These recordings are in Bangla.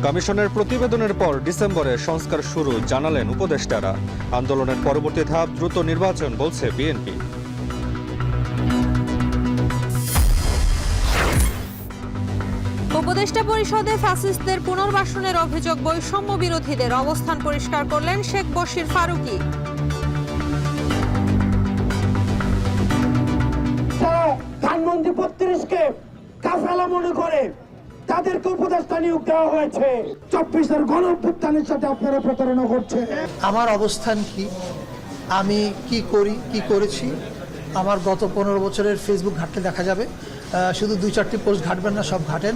কমিশনের প্রতিবেদনের পর ডিসেম্বরে সংস্কার শুরু জানালেন উপদেষ্টারা। আন্দোলনের পরবর্তী ধাপ দ্রুত নির্বাচন বলছে বিএনপি। উপদেষ্টা পরিষদে ফ্যাসিস্টদের পুনর্বাসনের অভিযোগ বৈষম্য বিরোধীদের, অবস্থান পরিষ্কার করলেন শেখ বশির ফারুকী। ধানমন্ডি ৩২-কে কাফেলা মনে করে তাদেরকে উপদেষ্টা নিয়োগ দেওয়া হয়েছে। ২৪-এর গণঅভ্যুত্থানের সাথে আপনারা প্রতারণা করছে। আমার অবস্থান কি, আমি কি করি, কি করেছি, আমার গত ১৫ বছরের ফেসবুক ঘাটলে দেখা যাবে। শুধু ২-৪টি পোস্ট ঘাটবেন না, সব ঘাটেন।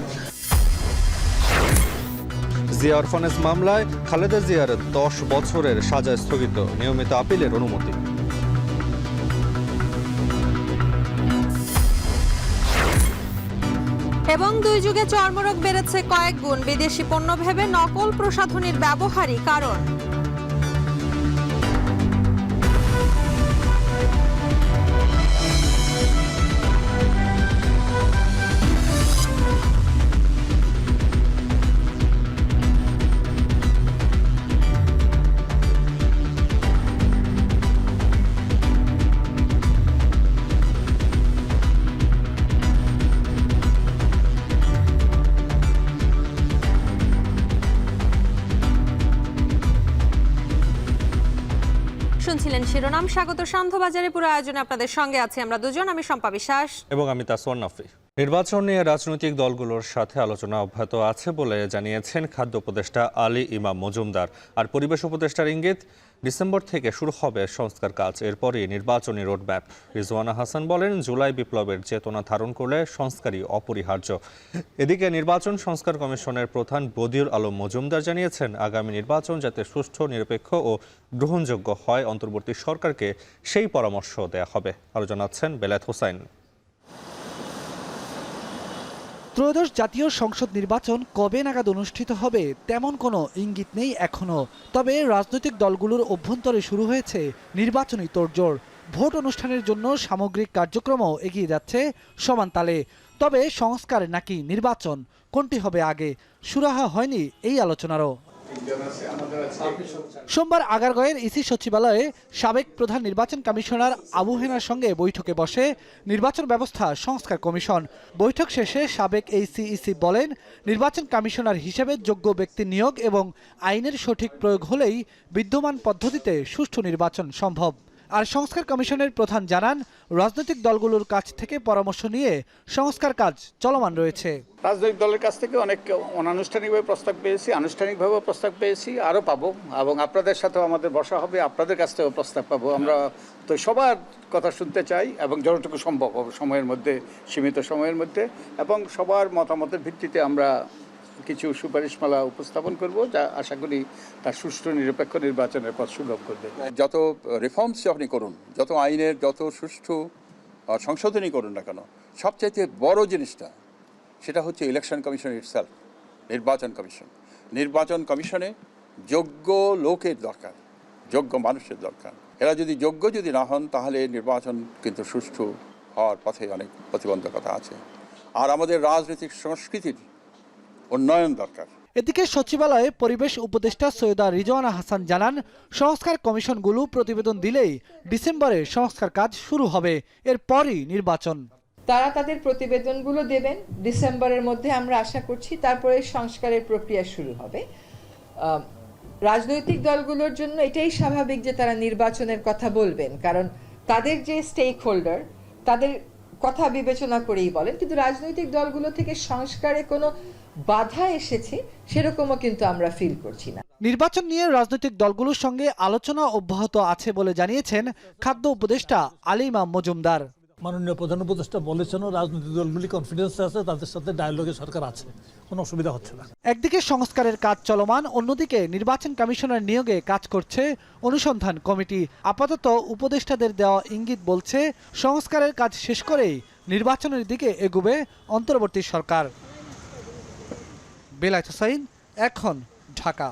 জিয়া অরফানেজ মামলায় খালেদা জিয়ার ১০ বছরের সাজা স্থগিত, নিয়মিত আপিলের অনুমতি। এবং ২ যুগে চর্মরোগ বেড়েছে কয়েক গুণ, বিদেশি পণ্য ভেবে নকল প্রসাধনীর ব্যবহারই কারণ। শুনছিলেন শিরোনাম। স্বাগত সান্ধ্যবাজারে। পুরো আয়োজনে আপনাদের সঙ্গে আছি আমরা দুজন, আমি শম্পা বিশ্বাস এবং আমি তাসওয়ার নাফি। নির্বাচন নিয়ে রাজনৈতিক দলগুলোর সাথে আলোচনা অব্যাহত আছে বলে জানিয়েছেন খাদ্য উপদেষ্টা আলী ইমাম মজুমদার। আর পরিবেশ উপদেষ্টার ইঙ্গিত, ডিসেম্বর থেকে শুরু হবে সংস্কার কাজ, এরপরই নির্বাচনী রোডম্যাপ। রিজওয়ানা হাসান বলেন, জুলাই বিপ্লবের চেতনা ধারণ করলে সংস্কারই অপরিহার্য। এদিকে নির্বাচন সংস্কার কমিশনের প্রধান বদিউল আলম মজুমদার জানিয়েছেন, আগামী নির্বাচন যাতে সুষ্ঠু, নিরপেক্ষ ও গ্রহণযোগ্য হয়, অন্তর্বর্তী সরকারকে সেই পরামর্শ দেয়া হবে। আরও জানাচ্ছেন বেলায়েত হোসাইন। ত্রয়োদশ জাতীয় সংসদ নির্বাচন কবে নাগাদ অনুষ্ঠিত হবে তেমন কোনো ইঙ্গিত নেই এখনো। তবে রাজনৈতিক দলগুলোর অভ্যন্তরে শুরু হয়েছে নির্বাচনী তোড়জোড়। ভোট অনুষ্ঠানের জন্য সামগ্রিক কার্যক্রমও এগিয়ে যাচ্ছে সমান তালে। তবে সংস্কার নাকি নির্বাচন, কোনটি হবে আগে, সুরাহা হয়নি এই আলোচনারও। সোমবার আগারগাঁওয়ের ইসি সচিবালয়ে সাবেক প্রধান নির্বাচন কমিশনার আবু হেনার সঙ্গে বৈঠকে বসে নির্বাচন ব্যবস্থা সংস্কার কমিশন। বৈঠক শেষে সাবেক এই সিইসি বলেন, নির্বাচন কমিশনার হিসেবে যোগ্য ব্যক্তি নিয়োগ এবং আইনের সঠিক প্রয়োগ হলেই বিদ্যমান পদ্ধতিতে সুষ্ঠু নির্বাচন সম্ভব। আর সংস্কার কমিশনের প্রধান জানান, রাজনৈতিক দলগুলোর কাছ থেকে পরামর্শ নিয়ে সংস্কার কাজ চলমান রয়েছে। রাজনৈতিক দলের কাছ থেকে অনেক অনানুষ্ঠানিকভাবে প্রস্তাব পেয়েছি, আনুষ্ঠানিকভাবেও প্রস্তাব পেয়েছি, আরও পাবো, এবং আপনাদের সাথেও আমাদের বসা হবে, আপনাদের কাছ থেকেও প্রস্তাব পাবো। আমরা তো সবার কথা শুনতে চাই এবং যতটুকু সম্ভব সময়ের মধ্যে, সীমিত সময়ের মধ্যে, এবং সবার মতামতের ভিত্তিতে আমরা কিছু সুপারিশমালা উপস্থাপন করব, যা আশা করি তার সুষ্ঠু নিরপেক্ষ নির্বাচনের পথ সুগম করবে। যত রিফর্মস আপনি করুন, যত আইনের যত সুষ্ঠু সংশোধনী করুন না কেন, সবচাইতে বড় জিনিসটা সেটা হচ্ছে ইলেকশন কমিশন ইটসেলফ, নির্বাচন কমিশন। নির্বাচন কমিশনে যোগ্য লোকের দরকার, যোগ্য মানুষের দরকার। এরা যদি যোগ্য না হন, তাহলে নির্বাচন কিন্তু সুষ্ঠু হওয়ার পথে অনেক প্রতিবন্ধকতা আছে। আর আমাদের রাজনৈতিক সংস্কৃতির উন্নয়ন দরকার। এদিকে সচিবালয়ে পরিবেশ উপদেষ্টা সৈয়দা রিজওয়ানা হাসান জানান, সংস্কার কমিশনগুলো প্রতিবেদন দিলেই ডিসেম্বরে সংস্কার কাজ শুরু হবে, এরপরই নির্বাচন। তারা তাদের প্রতিবেদনগুলো দেবেন ডিসেম্বরের মধ্যে, আমরা আশা করছি তারপরে সংস্কারের প্রক্রিয়া শুরু হবে। রাজনৈতিক দলগুলোর জন্য এটাই স্বাভাবিক যে তারা নির্বাচনের কথা বলবেন, কারণ তাদের যে স্টেক হোল্ডার, তাদের কথা বিবেচনা করেই বলেন। কিন্তু রাজনৈতিক দলগুলো থেকে সংস্কারে কোনো বাধা এসেছে সেরকমও কিন্তু আমরা ফিল করছি না। নির্বাচন নিয়ে রাজনৈতিক দলগুলোর সঙ্গে আলোচনা অব্যাহত আছে বলে জানিয়েছেন খাদ্য উপদেষ্টা আলী ইমাম মজুমদার। মাননীয় প্রধান উপদেষ্টা বলেছেন, রাজনৈতিক দলগুলি কনফিডেন্স আছে, তাদের সাথে ডায়ালগে সরকার আছে, কোনো অসুবিধা হচ্ছে না। একদিকে সংস্কারের কাজ চলমান, অন্যদিকে নির্বাচন কমিশনার নিয়োগে কাজ করছে অনুসন্ধান কমিটি। আপাতত উপদেষ্টাদের দেওয়া ইঙ্গিত বলছে, সংস্কারের কাজ শেষ করেই নির্বাচনের দিকে এগোবে অন্তর্বর্তী সরকার। বেলায়েত হোসাইন, এখন, ঢাকা।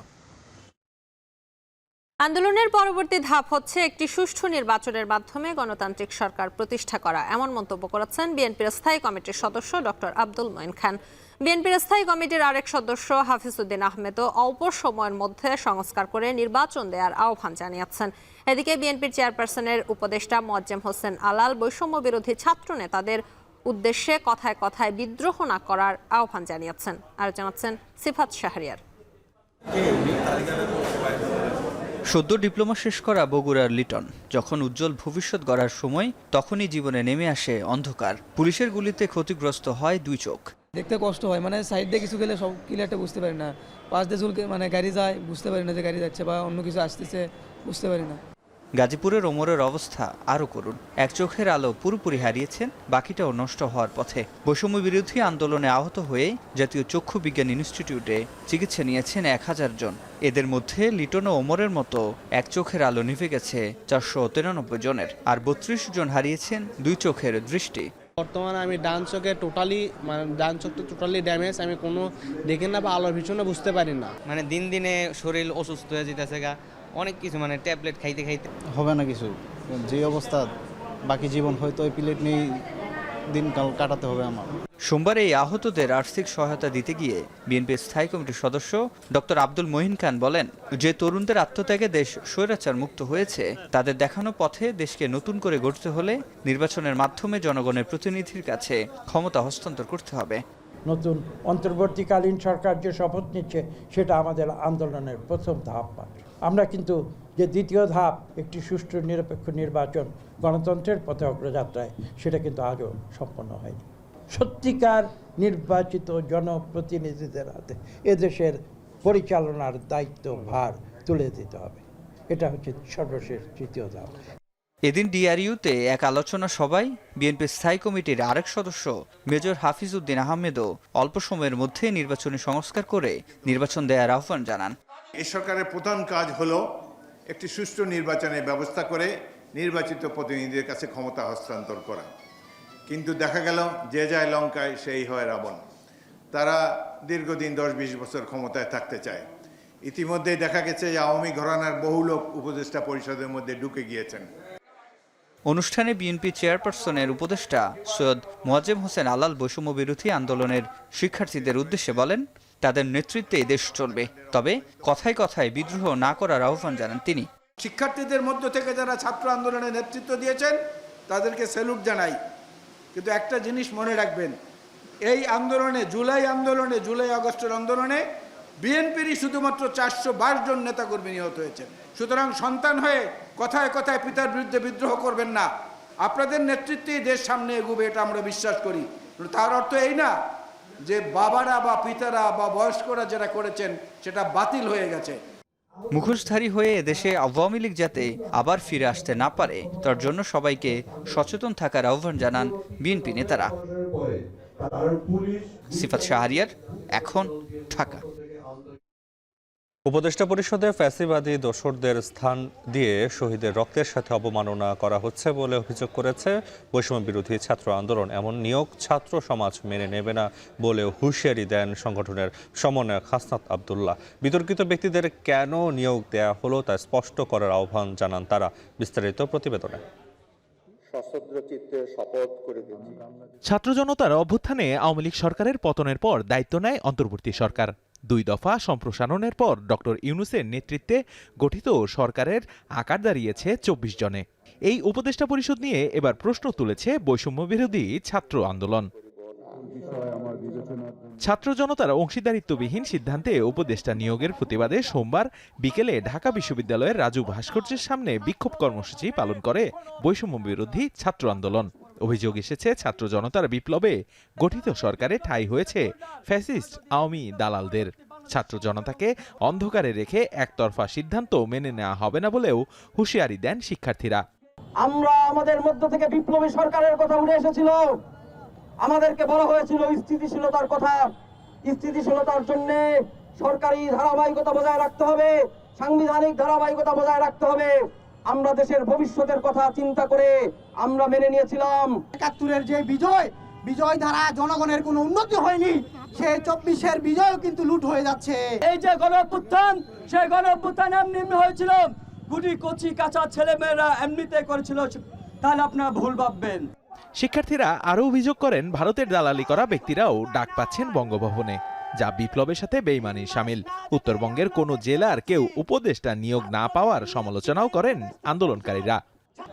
আন্দোলনের পরবর্তী ধাপ হচ্ছে একটি সুষ্ঠু নির্বাচনের মাধ্যমে গণতান্ত্রিক সরকার প্রতিষ্ঠা করা, এমন মন্তব্য করেছেন বিএনপির স্থায়ী কমিটির সদস্য ডক্টর আব্দুল মঈন খান। বিএনপির স্থায়ী কমিটির আরেক সদস্য হাফিজউদ্দিন আহমেদও অল্প সময়ের মধ্যে সংস্কার করে নির্বাচন দেওয়ার আহ্বান জানিয়েছেন। এদিকে বিএনপির চেয়ারপারসনের উপদেষ্টা মোয়াজ্জেম হোসেন আলাল বৈষম্য বিরোধী ছাত্র নেতাদের উদ্দেশ্যে কথায় কথায় বিদ্রোহ না করার আহ্বান জানিয়েছেন। আর জানাচ্ছেন সিফাত শাহরিয়ার। সদ্য ডিপ্লোমা শেষ করা বগুড়ার লিটন যখন উজ্জ্বল ভবিষ্যৎ গড়ার সময়, তখনই জীবনে নেমে আসে অন্ধকার। পুলিশের গুলিতে ক্ষতিগ্রস্ত হয় 2 চোখ। দেখতে কষ্ট হয়, মানে সাইড দিয়ে কিছু গেলে সব ক্লিয়ারটা বুঝতে পারি না। পাশ দিয়ে চুলকে মানে গাড়ি যায় বুঝতে পারি না যে গাড়ি যাচ্ছে বা অন্য কিছু আসতেছে বুঝতে পারি না। গাজীপুরের ওমরের অবস্থা আরও করুণ। এক চোখের আলো পুরোপুরি হারিয়েছেন, বাকিটাও নষ্ট হওয়ার পথে। বৈষম্য বিরোধী আন্দোলনে আহত হয়ে জাতীয় চক্ষু বিজ্ঞান ইনস্টিটিউটে চিকিৎসা নিয়েছেন 1000 জন। এদের মধ্যে লিটন ও ওমরের মতো এক চোখের আলো নিভে গেছে 493 জনের, আর 32 জন হারিয়েছেন 2 চোখের দৃষ্টি। বর্তমানে আমি ডান চোখে ডান চোখটা টোটালি ড্যামেজ। আমি কোনো দেখে না বা আলোর ভীষণে বুঝতে পারি না। মানে দিন দিনে শরীর অসুস্থ হয়ে যেতেছে গা, অনেক কিছু মানে ট্যাবলেট খাইতে হবে না কিছু। যে অবস্থা বাকি জীবন হয়তো ওই প্লেট নিয়ে দিনকাল কাটাতে হবে আমার। সোমবার এই আহতদের আর্থিক সহায়তা দিতে গিয়ে বিএনপির স্থায়ী কমিটির সদস্য ডক্টর আব্দুল মহিন খান বলেন, যে তরুণদের আত্মত্যাগে দেশ স্বৈরাচার মুক্ত হয়েছে, তাদের দেখানো পথে দেশকে নতুন করে গড়তে হলে নির্বাচনের মাধ্যমে জনগণের প্রতিনিধির কাছে ক্ষমতা হস্তান্তর করতে হবে। নতুন অন্তর্বর্তীকালীন সরকার যে শপথ নিচ্ছে সেটা আমাদের আন্দোলনের প্রথম ধাপ মাত্র। আমরা কিন্তু যে দ্বিতীয় ধাপ, একটি সুষ্ঠু নিরপেক্ষ নির্বাচন গণতন্ত্রের পথে অগ্রযাত্রায়, সেটা কিন্তু আজও সম্পন্ন হয়নি। সত্যিকার নির্বাচিত জনপ্রতিনিধিদের হাতে এদেশের পরিচালনার দায়িত্ব ভার তুলে দিতে হবে। এটা হচ্ছে সর্বশেষ তৃতীয় ধাপ। এদিন ডিআরইউতে এক আলোচনা সভায় বিএনপির স্থায়ী কমিটির আরেক সদস্য মেজর হাফিজউদ্দিন আহমেদও অল্প সময়ের মধ্যে নির্বাচনী সংস্কার করে নির্বাচন দেওয়ার আহ্বান জানান। এই সরকারের প্রধান কাজ হলো একটি সুষ্ঠু নির্বাচনের ব্যবস্থা করে নির্বাচিত প্রতিনিধিদের কাছে ক্ষমতা হস্তান্তর করা। কিন্তু দেখা গেল যে যায় লঙ্কায় সেই হয় রাবণ। তারা দীর্ঘদিন 10-20 বছর ক্ষমতায় থাকতে চায়। ইতিমধ্যেই দেখা গেছে যে আওয়ামী ঘরানার বহু লোক উপদেষ্টা পরিষদের মধ্যে ঢুকে গিয়েছেন। অনুষ্ঠানে বিএনপি চেয়ারপারসনের উপদেষ্টা সৈয়দ মোয়াজ্জেম হোসেন আলাল বৈষম্য বিরোধী আন্দোলনের শিক্ষার্থীদের উদ্দেশ্যে বলেন, তাদের নেতৃত্বে দেশ চলবে, তবে কথায় কথায় বিদ্রোহ না করার আহ্বান জানান তিনি। শিক্ষার্থীদের মধ্য থেকে যারা ছাত্র আন্দোলনে নেতৃত্ব দিয়েছেন তাদেরকে স্যালুট জানাই, কিন্তু একটা জিনিস মনে রাখবেন, এই আন্দোলনে জুলাই আগস্টের আন্দোলনে বিএনপিরই শুধুমাত্র 422 জন নেতাকর্মী নিহত হয়েছেন। সুতরাং সন্তান হয়ে কথায় কথায় পিতার বিরুদ্ধে বিদ্রোহ করবেন না। আপনাদের নেতৃত্বেই দেশ সামনে এগোবে, এটা আমরা বিশ্বাস করি। তার অর্থ এই না যে বাবারা বা পিতারা বা বয়স্করা যেটা করেছেন সেটা বাতিল হয়ে গেছে। মুখোশধারী হয়ে দেশে আওয়ামী লীগ যাতে আবার ফিরে আসতে না পারে, তার জন্য সবাইকে সচেতন থাকার আহ্বান জানান বিএনপি নেতারা। সিফাত শাহরিয়ার, এখন, ঢাকা। উপদেষ্টা পরিষদে ফ্যাসিবাদী দোসরদের স্থান দিয়ে শহীদের রক্তের সাথে অবমাননা করা হচ্ছে বলে অভিযোগ করেছে বৈষম্য বিরোধী ছাত্র আন্দোলন। এমন নিয়োগ ছাত্র সমাজ মেনে নেবে না বলেও হুঁশিয়ারি দেন সংগঠনের সমন্বয়ক হাসনাত আবদুল্লাহ। বিতর্কিত ব্যক্তিদের কেন নিয়োগ দেয়া হলো তা স্পষ্ট করার আহ্বান জানান তারা। বিস্তারিত প্রতিবেদনে। ছাত্র জনতার অভ্যুত্থানে আওয়ামী লীগ সরকারের পতনের পর দায়িত্ব নেয় অন্তর্বর্তী সরকার। 2 দফা সম্প্রসারণের পর ডক্টর ইউনূসের নেতৃত্বে গঠিত সরকারের আকার দাঁড়িয়েছে 24 জনে। এই উপদেষ্টা পরিষদ নিয়ে এবার প্রশ্ন তুলেছে বৈষম্য বিরোধী ছাত্র আন্দোলন। ছাত্র জনতার অংশীদারিত্ববিহীন সিদ্ধান্তে উপদেষ্টা নিয়োগের প্রতিবাদে সোমবার বিকেলে ঢাকা বিশ্ববিদ্যালয়ের রাজু ভাস্কর্যের সামনে বিক্ষোভ কর্মসূচি পালন করে বৈষম্য বিরোধী ছাত্র আন্দোলন। অভিযোগ এসেছে, ছাত্র জনতার বিপ্লবে গঠিত সরকারে ঠাঁই হয়েছে ফ্যাসিস্ট আওয়ামী দালালদের। ছাত্র জনতাকে অন্ধকারে রেখে একতরফা সিদ্ধান্ত মেনে নেওয়া হবে না বলেও হুঁশিয়ারি দেন শিক্ষার্থীরা। আমরা আমাদের মধ্য থেকে বিপ্লবী সরকারের কথা উঠে এসেছিল, আমাদেরকে বলা হয়েছিল স্থিতিশীলতার কথা। স্থিতিশীলতার জন্য সরকারি ধারাবাহিকতা বজায় রাখতে হবে, সাংবিধানিক ধারাবাহিকতা বজায় রাখতে হবে। আমরা দেশের ভবিষ্যতের কথা চিন্তা করে আমরা মেনে নিয়েছিলাম। 71-এর যে বিজয় ধারা জনগণের কোনো উন্নতি হয়নি, সেই 24-এর বিজয়ও কিন্তু লুট হয়ে যাচ্ছে। এই যে গণঅভ্যুত্থান, সেই গণঅভ্যুত্থান এমনি হয়েছিল, গুটি কচি কাঁচা ছেলেমেয়েরা এমনিতে করেছিল, তাহলে আপনারা ভুল ভাববেন। শিক্ষার্থীরা আরও অভিযোগ করেন ভারতের দালালি করা ব্যক্তিরাও ডাক পাচ্ছেন বঙ্গভবনে, যা বিপ্লবের সাথে বেইমানি শামিল। উত্তরবঙ্গের কোনো জেলার কেউ উপদেষ্টা নিয়োগ না পাওয়ার সমালোচনাও করেন আন্দোলনকারীরা।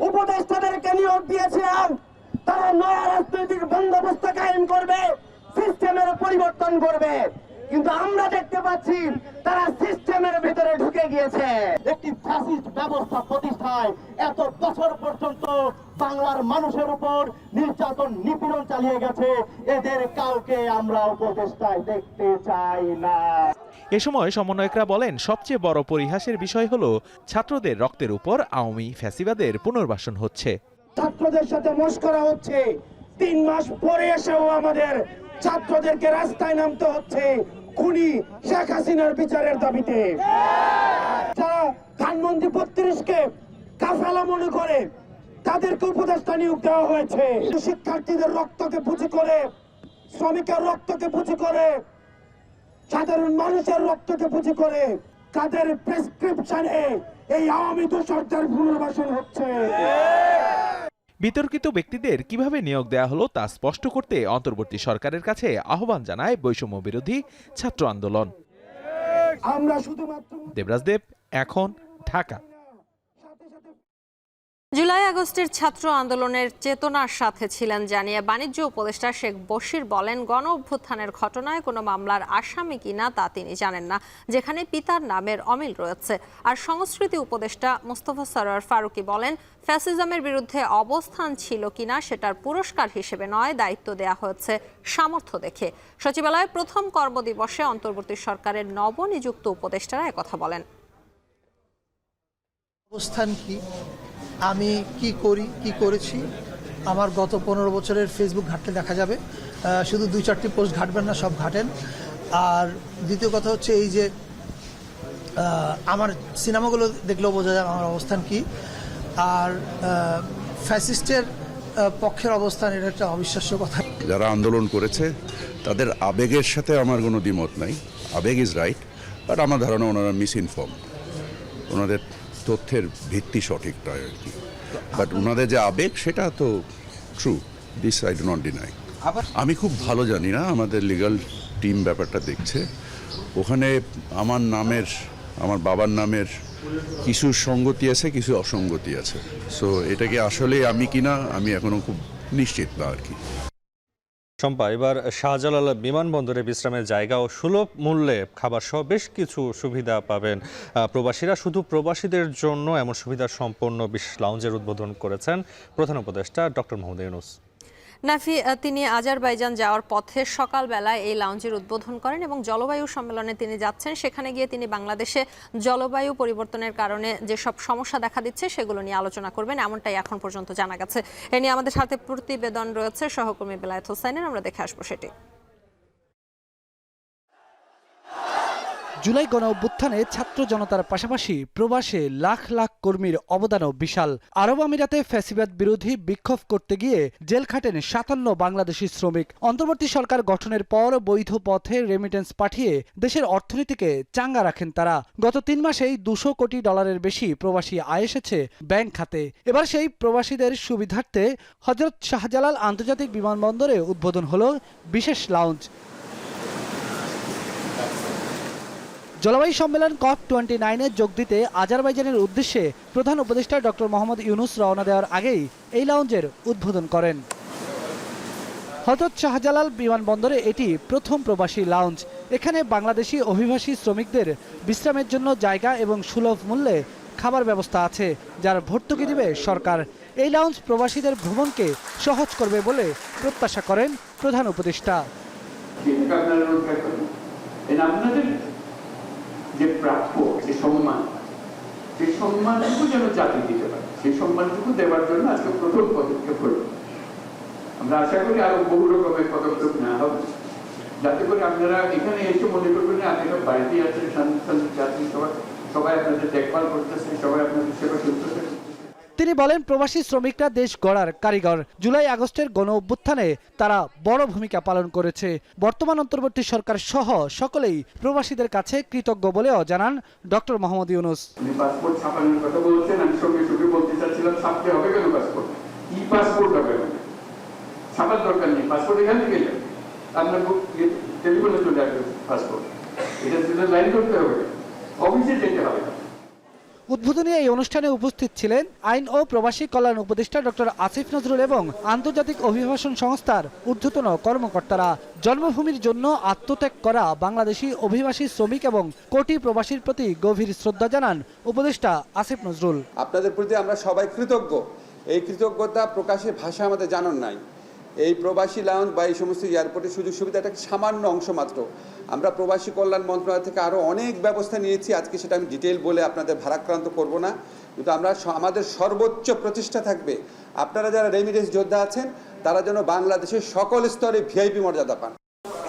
উপদেষ্টাদেরকে নিয়োগ দিয়েছিলাম, তারা নয়া রাজনৈতিক বন্দোবস্ত কায়েম করবে, সিস্টেমের পরিবর্তন করবে, কিন্তু আমরা দেখতে পাচ্ছি তারা সিস্টেমের ভিতরে ঢুকে গিয়েছে। একটি ফ্যাসিস্ট ব্যবস্থা প্রতিষ্ঠায় এত বছর পর্যন্ত বাংলার মানুষের উপর নির্যাতন নিপীড়ন চালিয়ে গেছে, এদের কাউকে আমরা উপদেষ্টায় দেখতে চাই না। এ সময় সমন্বয়করা বলেন, সবচেয়ে বড় পরিহাসের বিষয় হলো ছাত্রদের রক্তের উপর আওয়ামী ফ্যাসিবাদের পুনর্বাসন হচ্ছে। ছাত্রদের সাথে মশকরা হচ্ছে, 3 মাস পরে এসেও আমাদের ছাত্রদেরকে রাস্তায় নামতে হচ্ছে খুনি শেখ হাসিনার বিচারের দাবিতে। যারা ধানমন্ত্রী 32-কে কাফেলা মনে করে তাদেরকে উপদেষ্টা নিয়োগ দেওয়া হয়েছে। শিক্ষার্থীদের রক্তকে পুঁজি করে, শ্রমিকের রক্তকে পুঁজি করে, সাধারণ মানুষের রক্তকে পুঁজি করে তাদের প্রেসক্রিপশনে এই আওয়ামী দোষরদের পুনর্বাসন হচ্ছে। বিতর্কিত ব্যক্তিদের কিভাবে নিয়োগ দেওয়া হলো তা স্পষ্ট করতে অন্তর্বর্তী সরকারের কাছে আহ্বান জানায় বৈষম্য বিরোধী ছাত্র আন্দোলন। আমরা শুধুমাত্র দেবরাজ দেব, এখন, ঢাকা। জুলাই আগস্টের ছাত্র আন্দোলনের চেতনার সাথে ছিলেন জানিয়ে বাণিজ্য উপদেষ্টা শেখ বশির বলেন, গণ অভ্যুত্থানের ঘটনায় কোনো মামলার আসামি কিনা তা তিনি জানেন না, যেখানে পিতার নামের অমিল রয়েছে। আর সংস্কৃতি উপদেষ্টা মোস্তফা সরোয়ার ফারুকী বলেন, ফ্যাসিজমের বিরুদ্ধে অবস্থান ছিল কিনা সেটার পুরস্কার হিসেবে নয়, দায়িত্ব দেয়া হয়েছে সামর্থ্য দেখে। সচিবালয়ে প্রথম কর্মদিবসে অন্তর্বর্তী সরকারের নবনিযুক্ত উপদেষ্টারা একথা বলেন। অবস্থান কি, আমি কি করি, কি করেছি, আমার গত 15 বছরের ফেসবুক ঘাটলে দেখা যাবে। শুধু 2-4টি পোস্ট ঘাটবেন না, সব ঘাটেন। আর দ্বিতীয় কথা হচ্ছে এই যে আমার সিনেমাগুলো দেখলেও বোঝা যায় আমার অবস্থান কি। আর ফ্যাসিস্টের পক্ষের অবস্থান, এটা একটা অবিশ্বাস্য কথা। যারা আন্দোলন করেছে তাদের আবেগের সাথে আমার কোনো দ্বিমত নাই, আবেগ ইজ রাইট, বাট আমার ধারণা ওনারা মিস ইনফর্ম, ওনাদের তথ্যের ভিত্তি সঠিক নয় আর কি। বাট ওনাদের যে আবেগ সেটা তো true, this I do not deny. আমি খুব ভালো জানি না, আমাদের লিগাল টিম ব্যাপারটা দেখছে। ওখানে আমার নামের, আমার বাবার নামের কিছু সঙ্গতি আছে, কিছু অসঙ্গতি আছে। সো এটাকে আসলে আমি কিনা আমি এখনো খুব নিশ্চিত না আর কি। শম্পা, এবার শাহজালাল বিমানবন্দরে বিশ্রামের জায়গা ও সুলভ মূল্যে খাবার সহ বেশ কিছু সুবিধা পাবেন প্রবাসীরা। শুধু প্রবাসীদের জন্য এমন সুবিধা সম্পন্ন বিশেষ লাউঞ্জের উদ্বোধন করেছেন প্রধান উপদেষ্টা ডক্টর মোহাম্মদ ইউনূস। নাফি, তিনি আজারবাইজান যাওয়ার পথে সকালবেলায় এই লাউঞ্জের উদ্বোধন করেন এবং জলবায়ু সম্মেলনে তিনি যাচ্ছেন। সেখানে গিয়ে তিনি বাংলাদেশে জলবায়ু পরিবর্তনের কারণে যেসব সমস্যা দেখা দিচ্ছে সেগুলো নিয়ে আলোচনা করবেন, এমনটাই এখন পর্যন্ত জানা গেছে। এ নিয়ে আমাদের সাথে প্রতিবেদন রয়েছে সহকর্মী বেলায়েত হোসাইনের, আমরা দেখে আসবো সেটি। জুলাই গণ অভ্যুত্থানে ছাত্র জনতার পাশাপাশি প্রবাসে লাখ লাখ কর্মীর অবদানও বিশাল। আরব আমিরাতে ফ্যাসিবাদ বিরোধী বিক্ষোভ করতে গিয়ে জেল খাটেন 57 বাংলাদেশি শ্রমিক। অন্তর্বর্তী সরকার গঠনের পর বৈধ পথে রেমিটেন্স পাঠিয়ে দেশের অর্থনীতিকে চাঙ্গা রাখেন তারা। গত 3 মাসেই $200 কোটি বেশি প্রবাসী আয় এসেছে ব্যাংক খাতে। এবার সেই প্রবাসীদের সুবিধার্থে হযরত শাহজালাল আন্তর্জাতিক বিমানবন্দরে উদ্বোধন হলো বিশেষ লাউঞ্জ। জলবায়ু সম্মেলন COP29-এ যোগ দিতে আজারবাইজানের উদ্দেশ্যে প্রধান উপদেষ্টা ডক্টর মোহাম্মদ ইউনূস রওনা দেওয়ার আগেই এই লাউঞ্জের উদ্বোধন করেন। হযরত শাহজালাল বিমানবন্দরে এটি প্রথম প্রবাসী লাউঞ্জ। এখানে বাংলাদেশি অভিবাসী শ্রমিকদের বিশ্রামের জন্য জায়গা এবং সুলভ মূল্যে খাবার ব্যবস্থা আছে, যার ভর্তুকি দিবে সরকার। এই লাউঞ্জ প্রবাসীদের ভ্রমণকে সহজ করবে বলে প্রত্যাশা করেন প্রধান উপদেষ্টা। যে প্রাপ্য যে সম্মান, সেই সম্মানটুকু যেন জাতি দিতে পারে, সেই সম্মানটুকু দেওয়ার জন্য আজকে প্রথম পদক্ষেপ হল। আমরা আশা করি আরো বহু রকমের পদক্ষেপ নেওয়া হবে, যাতে করে আপনারা এখানে এসে মনে করবেন না আপনারা বাড়িতে আছেন, শান্তি জাতি সবাই আপনাদের দেখভাল করতেছে, সবাই আপনাদের সেবা করতেছে। তিনি বলেন, প্রবাসী শ্রমিকরা দেশ গড়ার কারিগর। জুলাই আগস্টের গণ অভ্যুত্থানে তারা বড় ভূমিকা পালন করেছে। বর্তমান অন্তর্বর্তী সরকার সহ সকলেই প্রবাসীদের কাছে কৃতজ্ঞ বলেও জানান ডক্টর মোহাম্মদ ইউনূস। পাসপোর্ট ছাপানোর কথা বলছেন, আমি সঙ্গে সঙ্গে বলতে চাচ্ছিলাম ছাপতে হবে কেন পাসপোর্ট, ই পাসপোর্ট হবে না, ছাপার দরকার নেই, পাসপোর্ট এখান থেকে যাবে, আপনার টেলিফোনে চলে আসবে পাসপোর্ট, এটা জন্য লাইন করতে হবে, অফিসে যেতে হবে। উদ্বোধনী এই অনুষ্ঠানে উপস্থিত ছিলেন আইন ও প্রবাসী কল্যাণ উপদেষ্টা ডক্টর আসিফ নজরুল এবং আন্তর্জাতিক অভিবাসন সংস্থার ঊর্ধ্বতন কর্মকর্তারা। জন্মভূমির জন্য আত্মত্যাগ করা বাংলাদেশি অভিবাসী শ্রমিক এবং কোটি প্রবাসীর প্রতি গভীর শ্রদ্ধা জানান উপদেষ্টা আসিফ নজরুল। আপনাদের প্রতি আমরা সবাই কৃতজ্ঞ। এই কৃতজ্ঞতা প্রকাশের ভাষা আমাদের জানার নাই। এই প্রবাসী লাউঞ্জ বা এই সমস্ত এয়ারপোর্টের সুযোগ সুবিধা একটা সামান্য অংশ মাত্র। আমরা প্রবাসী কল্যাণ মন্ত্রণালয় থেকে আরও অনেক ব্যবস্থা নিয়েছি, আজকে সেটা আমি ডিটেল বলে আপনাদের ভারাক্রান্ত করব না, কিন্তু আমরা আমাদের সর্বোচ্চ প্রচেষ্টা থাকবে আপনারা যারা রেমিটেন্স যোদ্ধা আছেন তারা যেন বাংলাদেশের সকল স্তরে ভিআইপি মর্যাদা পান।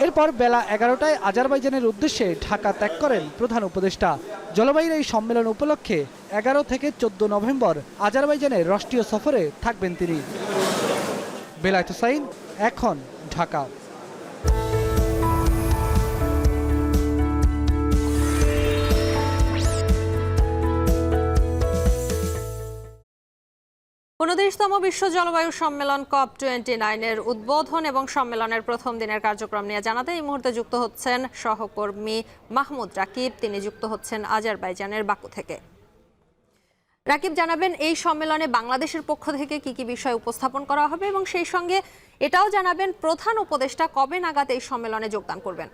এরপর বেলা 11টায় আজারবাইজানের উদ্দেশ্যে ঢাকা ত্যাগ করেন প্রধান উপদেষ্টা। জলবায়ুর এই সম্মেলন উপলক্ষে 11 থেকে 14 নভেম্বর আজারবাইজানের রাষ্ট্রীয় সফরে থাকবেন তিনি। বেলায়েত হোসাইন, এখন, ঢাকা। ঊনত্রিশতম বিশ্ব জলবায়ু সম্মেলন COP29 উদ্বোধন এবং সম্মেলনের প্রথম দিনের কার্যক্রম নিয়ে জানাতে এই মুহূর্তে যুক্ত হচ্ছেন সহকর্মী মাহমুদ রাকিব। তিনি যুক্ত হচ্ছেন আজারবাইজানের বাকু থেকে। রাকিব, জানাবেন এই সম্মেলনে বাংলাদেশের পক্ষ থেকে কি কি বিষয় উপস্থাপন করা হবে এবং সেই সঙ্গে এটাও জানাবেন প্রধান উপদেষ্টা কবে নাগাদ এই সম্মেলনে যোগদান করবেন?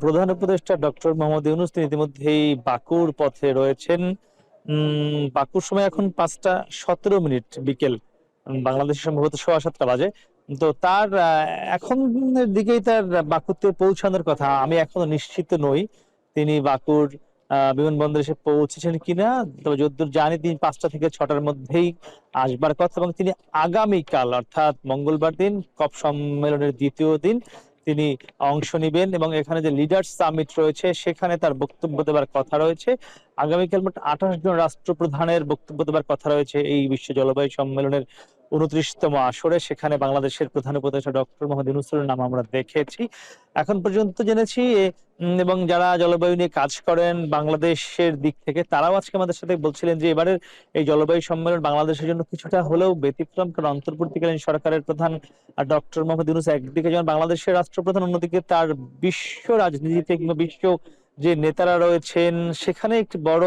প্রধান উপদেষ্টা ডক্টর মোহাম্মদ ইউনূস তিনি ইতিমধ্যেই বাকুর পথে রয়েছেন। বাকুর সময় এখন 5:17 বিকেল, বাংলাদেশের সম্ভবত 7:15 বাজে। তো তার এখন দিকেই তার বাকুতে পৌঁছানোর কথা। আমি এখনো নিশ্চিত নই তিনি বাকুর বিমানবন্দরে এসে পৌঁছেছেন কিনা, তবে যতদূর জানি তিনি 5টা থেকে 6টার মধ্যেই আসবার কথা এবং তিনি আগামীকাল অর্থাৎ মঙ্গলবার দিন COP সম্মেলনের দ্বিতীয় দিন তিনি অংশ নেবেন এবং এখানে যে লিডার্স সামিট রয়েছে সেখানে তার বক্তব্য দেবার কথা রয়েছে। আগামীকাল মোট 28 জন রাষ্ট্রপ্রধানের বক্তব্য দেবার কথা রয়েছে এই বিশ্ব জলবায়ু সম্মেলনের 29তম আসরে। সেখানে বাংলাদেশের প্রধান উপদেষ্টা ডক্টর মোহাম্মদ ইউনূসের নাম আমরা দেখেছি, এখন পর্যন্ত জেনেছি। এবং যারা জলবায়ু নিয়ে কাজ করেন বাংলাদেশের দিক থেকে তারাও আজকে আমাদের সাথে বলছিলেন যে এবারের এই জলবায়ু সম্মেলন বাংলাদেশের জন্য কিছুটা হলেও ব্যতিক্রম, কারণ অন্তর্বর্তীকালীন সরকারের প্রধান ডক্টর মোহাম্মদ ইউনূস একদিকে যেমন বাংলাদেশের রাষ্ট্রপ্রধান, অন্যদিকে তার বিশ্ব রাজনীতিতে কিংবা বিশ্ব যে নেতারা রয়েছেন সেখানে একটি বড়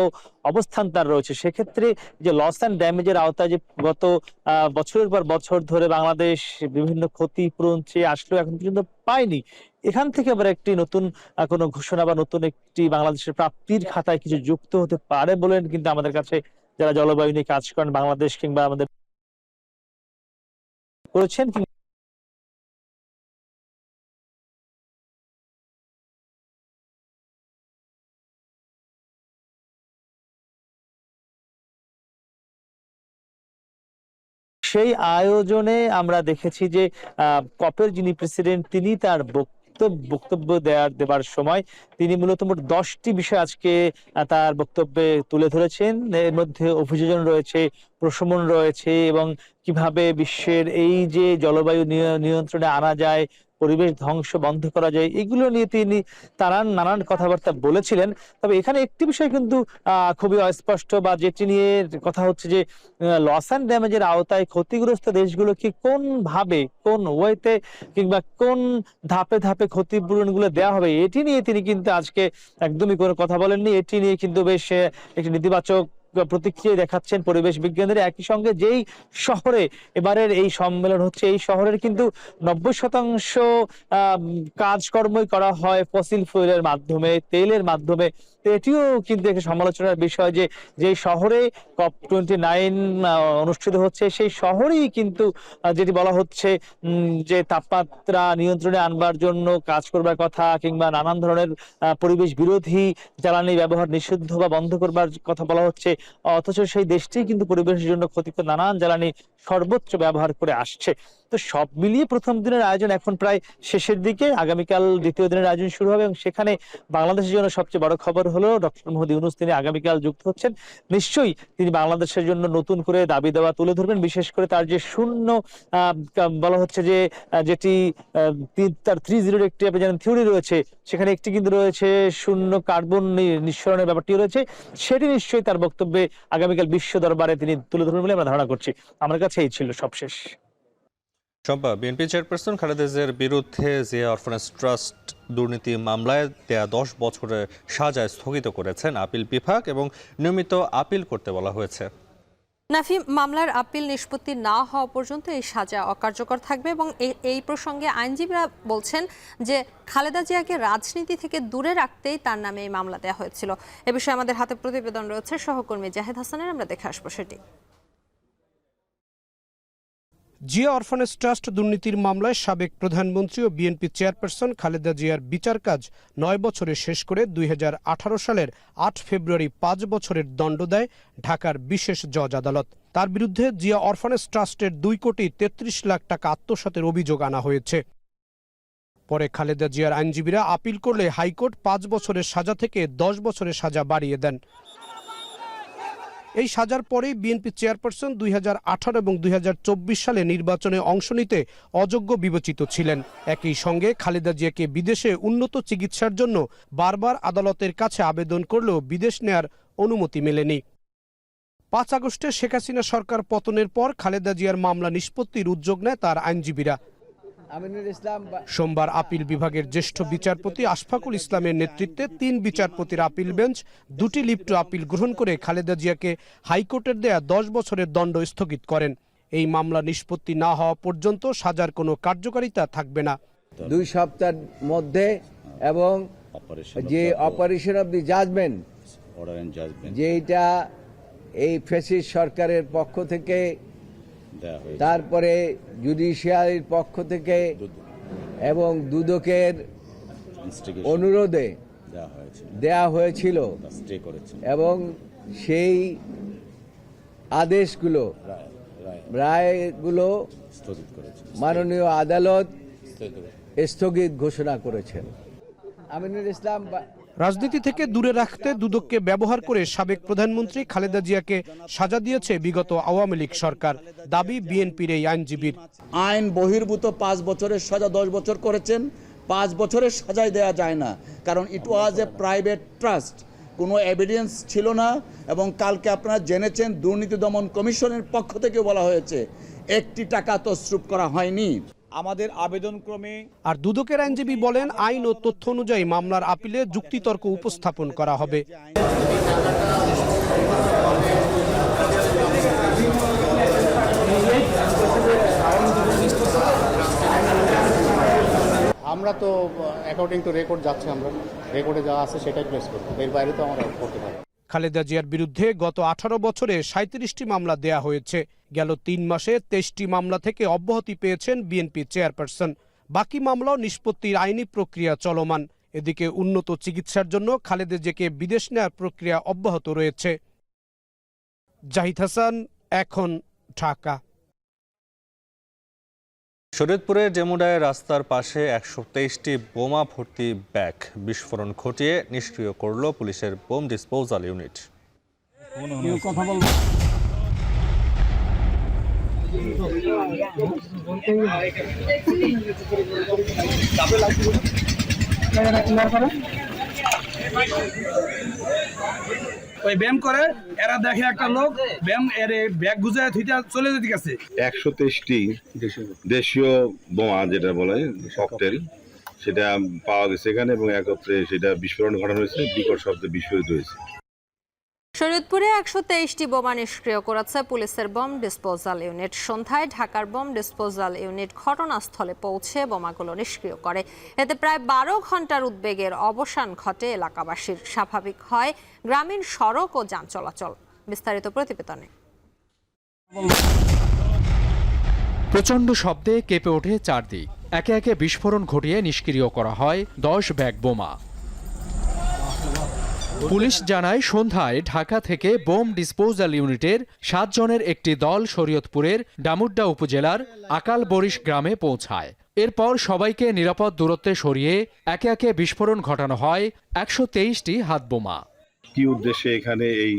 অবস্থান তার রয়েছে। সেক্ষেত্রে যে লস অ্যান্ড ড্যামেজের আওতায় যে গত বছরের পর বছর ধরে বাংলাদেশ বিভিন্ন ক্ষতিপূরণ চেয়ে আসলেও এখন পর্যন্ত পায়নি, এখান থেকে আবার একটি নতুন কোনো ঘোষণা বা নতুন একটি বাংলাদেশের প্রাপ্তির খাতায় কিছু যুক্ত হতে পারে বলেন কিন্তু আমাদের কাছে যারা জলবায়ু নিয়ে কাজ করেন বাংলাদেশ কিংবা আমাদের করেছেন। সেই আয়োজনে আমরা দেখেছি যে কপের যিনি প্রেসিডেন্ট তিনি তার বক্তব্য দেবার সময় তিনি মূলত মোট 10টি বিষয় আজকে তার বক্তব্যে তুলে ধরেছেন। এর মধ্যে অভিযোজন রয়েছে, প্রশমন রয়েছে এবং কিভাবে বিশ্বের এই যে জলবায়ু নিয়ন্ত্রণে আনা যায়, পরিবেশ ধ্বংস বন্ধ করা যায়, এগুলো নিয়ে তিনি নানান কথাবার্তা বলেছিলেন। তবে এখানে একটি বিষয় কিন্তু খুবই অস্পষ্ট বা যেটি নিয়ে কথা হচ্ছে যে লস অ্যান্ড ড্যামেজের আওতায় ক্ষতিগ্রস্ত দেশগুলোকে কোন ভাবে, কোন ওয়েতে কিংবা কোন ধাপে ধাপে ক্ষতিপূরণগুলো দেওয়া হবে, এটি নিয়ে তিনি কিন্তু আজকে একদমই কোনো কথা বলেননি। এটি নিয়ে কিন্তু বেশ একটি নেতিবাচক প্রতিক্রিয়া দেখাচ্ছেন পরিবেশ বিজ্ঞানীরা। একই সঙ্গে যেই শহরে এবারের এই সম্মেলন হচ্ছে এই শহরের কিন্তু 90% কাজকর্মই করা হয় ফসিল ফুয়েলের মাধ্যমে, তেলের মাধ্যমে। এটিও কিন্তু একটা সমালোচনার বিষয় যে যেই শহরে COP29 অনুষ্ঠিত হচ্ছে সেই শহরেই কিন্তু যেটি বলা হচ্ছে যে তাপমাত্রা নিয়ন্ত্রণে আনবার জন্য কাজ করবার কথা কিংবা নানান ধরনের পরিবেশ বিরোধী জ্বালানি ব্যবহার নিষিদ্ধ বা বন্ধ করবার কথা বলা হচ্ছে, অথচ সেই দেশটি কিন্তু পরিবেশের জন্য ক্ষতিকর নানান জ্বালানি সর্বোচ্চ ব্যবহার করে আসছে। তো সব মিলিয়ে প্রথম দিনের আয়োজন এখন প্রায় শেষের দিকে। আগামীকাল দ্বিতীয় দিনের আয়োজন শুরু হবে এবং সেখানে বাংলাদেশের জন্য সবচেয়ে বড় খবর হলো ডক্টর মোহাম্মদ ইউনূস তিনি আগামীকাল যুক্ত হচ্ছেন। নিশ্চয়ই তিনি বাংলাদেশের জন্য নতুন করে দাবি দেওয়া তুলে ধরবেন, বিশেষ করে তার যে শূন্য বলা হচ্ছে যে যেটি তার 3-0 একটি আপনি জানেন থিওরি রয়েছে, সেখানে একটি কিন্তু রয়েছে শূন্য কার্বন নিঃসরণের ব্যাপারটি রয়েছে, সেটি নিশ্চয়ই তার বক্তব্যে আগামীকাল বিশ্ব দরবারে তিনি তুলে ধরবেন বলে আমরা ধারণা করছি। আমার কাছে এই ছিল সবশেষ। শম্পা, বিএনপি চেয়ারপারসন খালেদা জিয়ার বিরুদ্ধে জিয়া অরফানেজ ট্রাস্ট দুর্নীতি মামলায় দেয়া 10 বছরের সাজা স্থগিত করেছেন আপিল বিভাগ এবং নিয়মিত আপিল করতে বলা হয়েছে। নাফি, মামলার আপিল নিষ্পত্তি না হওয়া পর্যন্ত এই সাজা অকার্যকর থাকবে এবং এই প্রসঙ্গে আইনজীবীরা বলছেন যে খালেদা জিয়াকে রাজনীতি থেকে দূরে রাখতেই তার নামে এই মামলা দেওয়া হয়েছিল। এ বিষয়ে আমাদের হাতে প্রতিবেদন রয়েছে সহকর্মী জাহেদ হাসানের, আমরা দেখে আসবো সেটি। জিয়া অরফানেজ ট্রাস্ট দুর্নীতির মামলায় সাবেক প্রধানমন্ত্রী ও বিএনপি চেয়ারপারসন খালেদা জিয়ার বিচার কাজ 9 বছরে শেষ করে 2018 সালের 8 ফেব্রুয়ারি 5 বছরের দণ্ড দেয় ঢাকার বিশেষ জজ আদালত। তার বিরুদ্ধে জিয়া অরফানেজ ট্রাস্টের 2 কোটি 33 লাখ টাকা আত্মসাতের অভিযোগ আনা হয়েছে। পরে খালেদা জিয়ার আইনজীবীরা আপিল করলে হাইকোর্ট 5 বছরের সাজা থেকে 10 বছরের সাজা বাড়িয়ে দেন। এই সাজার পরেই বিএনপি চেয়ারপারসন 2018 এবং 2024 সালে নির্বাচনে অংশ নিতে অযোগ্য বিবেচিত ছিলেন। একই সঙ্গে খালেদা জিয়াকে বিদেশে উন্নত চিকিৎসার জন্য বারবার আদালতের কাছে আবেদন করলেও বিদেশ নেয়ার অনুমতি মেলেনি। 5 আগস্টে শেখ হাসিনা সরকার পতনের পর খালেদা জিয়ার মামলা নিষ্পত্তির উদ্যোগ নেয় তার আইনজীবীরা। সোমবার আপিল বিভাগের জ্যেষ্ঠ বিচারপতি আশফাকুল ইসলামের নেতৃত্বে 3 বিচারপতির আপিল বেঞ্চ 2টি লিপ্ট আপিল গ্রহণ করে খালেদা জিয়াকে হাইকোর্টের দেয়া 10 বছরের দণ্ড স্থগিত করেন। এই মামলা নিষ্পত্তি না হওয়া পর্যন্ত সাজার কোনো কার্যকারিতা থাকবে না। 2 সপ্তাহের মধ্যে এবং যে অপারেশন অফ দি জাজমেন্ট যেটা এই ফ্যাসিস্ট সরকারের পক্ষ থেকে, তারপরে জুডিশিয়ারির পক্ষ থেকে এবং দুদকের অনুরোধে দেয়া হয়েছিল এবং সেই আদেশগুলো রায়গুলো মাননীয় আদালত স্থগিত ঘোষণা করেছেন। আমিনুল ইসলাম রাজনীতি থেকে দূরে রাখতে দুদককে ব্যবহার করে সাবেক প্রধানমন্ত্রী খালেদা জিয়াকে সাজা দিয়েছে বিগত আওয়ামী লীগ সরকার, দাবি বিএনপির এই আইনজীবীর। আইন বহির্ভূত 5 বছরের সাজা 10 বছর করেছেন। 5 বছরের সাজাই দেয়া যায় না, কারণ ইট ওয়াজ এ প্রাইভেট ট্রাস্ট, কোনো এভিডেন্স ছিল না। এবং কালকে আপনারা জেনেছেন দুর্নীতি দমন কমিশনের পক্ষ থেকে বলা হয়েছে 1টি টাকা তছরূপ করা হয়নি। আমাদের আবেদন ক্রমে আর দুদকের আইনজীবী বলেন আইন ও তথ্য অনুযায়ী মামলার আপিলে যুক্তিতর্ক উপস্থাপন করা হবে। আমরা তো অ্যাকর্ডিং টু রেকর্ড যাচ্ছে, আমরা রেকর্ডে যা আছে সেটাই প্লেস করব, এর বাইরে তো আমরা করতে পারি। খালেদা জিয়ার বিরুদ্ধে গত 18 বছরে 37টি মামলা দেয়া হয়েছে। গেল 3 মাসে 23টি মামলা থেকে অব্যাহতি পেয়েছেন বিএনপি চেয়ারপারসন। বাকি মামলাও নিষ্পত্তির আইনি প্রক্রিয়া চলমান। এদিকে উন্নত চিকিৎসার জন্য খালেদা জিয়াকে বিদেশ নেয়ার প্রক্রিয়া অব্যাহত রয়েছে। জাহিদ হাসান, এখন, ঢাকা। শরীয়তপুরের ডেমুডায় রাস্তার পাশে 123টি বোমা ভর্তি ব্যাগ বিস্ফোরণ ঘটিয়ে নিষ্ক্রিয় করল পুলিশের বোম ডিসপোজাল ইউনিট। ওই ব্যায়াম করে এরা দেখে একটা লোক ব্যায়াম এর ব্যাগ গুজায় থুইটা চলে যেতে গেছে। 123টি দেশীয় বোমা যেটা বলে ককটেল, সেটা পাওয়া গেছে এখানে এবং একত্রে সেটা বিস্ফোরণ ঘটানো হয়েছে, বিকট শব্দে বিস্ফোরিত হয়েছে। শরীয়তপুরে 123টি বোমা নিষ্ক্রিয় করেছে পুলিশের বোম ডিসপোজাল ইউনিট। সন্ধ্যায় ঢাকার বোম ডিসপোজাল ইউনিট ঘটনাস্থলে পৌঁছে বোমাগুলো নিষ্ক্রিয় করে। এতে প্রায় 12 ঘন্টার উদ্বেগের অবসান ঘটে এলাকাবাসীর। স্বাভাবিক হয় গ্রামীণ সড়ক ও যান চলাচল। বিস্তারিত প্রতিবেদনে। প্রচণ্ড শব্দে কেঁপে ওঠে চারদিক। একে একে বিস্ফোরণ ঘটিয়ে নিষ্ক্রিয় করা হয় 10 ব্যাগ বোমা। পুলিশ জানায় সন্ধ্যায় ঢাকা থেকে বোম ডিসপোজাল ইউনিটের 7 জনের একটি দল শরীয়তপুরের ডামুড্ডা উপজেলার আকাল বরিশ গ্রামে পৌঁছায়। এরপর সবাইকে নিরাপদ দূরত্বে সরিয়ে একে একে বিস্ফোরণ ঘটানো হয় 123টি হাতবোমা। কি উদ্দেশ্যে এখানে এই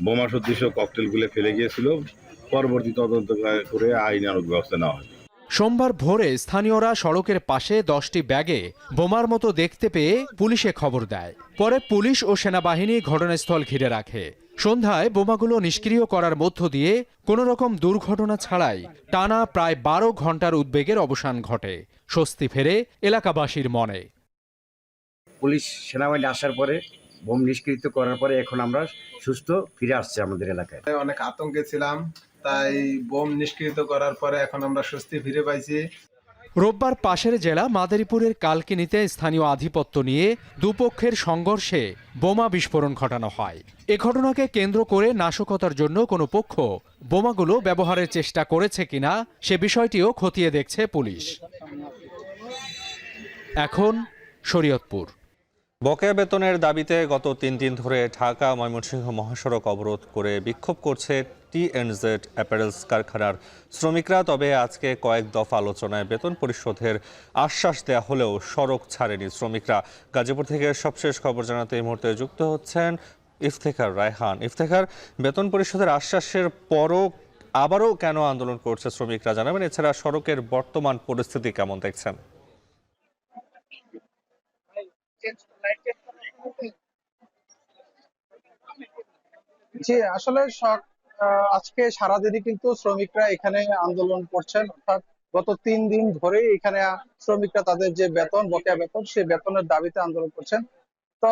বোমা সদৃশ ককটেলগুলো ফেলে গিয়েছিল পরবর্তী তদন্ত করে আইনানুগ ব্যবস্থা নেওয়া হয়। সোমবার ভোরে স্থানীয়রা সড়কের পাশে 10টি ব্যাগে বোমার মতো দেখতে পেয়ে পুলিশে খবর দেয়। পরে পুলিশ ও সেনাবাহিনী ঘটনাস্থল ঘিরে রাখে। সন্ধ্যায় বোমাগুলো নিষ্ক্রিয় করার মধ্য দিয়ে কোনো রকম দুর্ঘটনা ছাড়াই টানা প্রায় 12 ঘন্টার উদ্বেগের অবসান ঘটে। স্বস্তি ফেরে এলাকাবাসীর মনে। পুলিশ সেনাবাহিনী আসার পরে বোম নিষ্ক্রিয় করার পরে এখন আমরা সুস্থ ফিরে আসছি আমাদের এলাকায়। অনেক আতঙ্কে ছিলাম, তাই বোম নিষ্ক্রিয় করার পরে এখন আমরা স্বস্তি ফিরে পাইছি। রোববার পাশের জেলা মাদারীপুরের কালকিনিতে স্থানীয় আধিপত্য নিয়ে দুপক্ষের সংঘর্ষে বোমা বিস্ফোরণ ঘটানো হয়। এ ঘটনাকে কেন্দ্র করে নাশকতার জন্য কোনো পক্ষ বোমাগুলো ব্যবহারের চেষ্টা করেছে কিনা সে বিষয়টিও খতিয়ে দেখছে পুলিশ। এখন শরীয়তপুর। বকেয়া বেতনের দাবিতে গত 3 দিন ধরে ঢাকা ময়মনসিংহ মহাসড়ক অবরোধ করে বিক্ষোভ করছে টি&জেড অ্যাপারেলস কারখানার শ্রমিকরা। তবে আজকে কয়েক দফা আলোচনায় বেতন পরিশোধের আশ্বাস দেওয়া হলেও সড়ক ছাড়েনি শ্রমিকরা। গাজীপুর থেকে সবশেষ খবর জানাতে এই মুহূর্তে যুক্ত হচ্ছেন ইফতেখার রায়হান। ইফতেখার, বেতন পরিশোধের আশ্বাসের পরও আবারও কেন আন্দোলন করছে শ্রমিকরা জানাবেন? এছাড়া সড়কের বর্তমান পরিস্থিতি কেমন দেখছেন? জি, আসলে আজকে সারাদিনই কিন্তু শ্রমিকরা এখানে আন্দোলন করছেন। অর্থাৎ গত 3 দিন ধরে এখানে শ্রমিকরা তাদের যে বেতন, বকেয়া বেতন, সেই বেতনের দাবিতে আন্দোলন করছেন। তো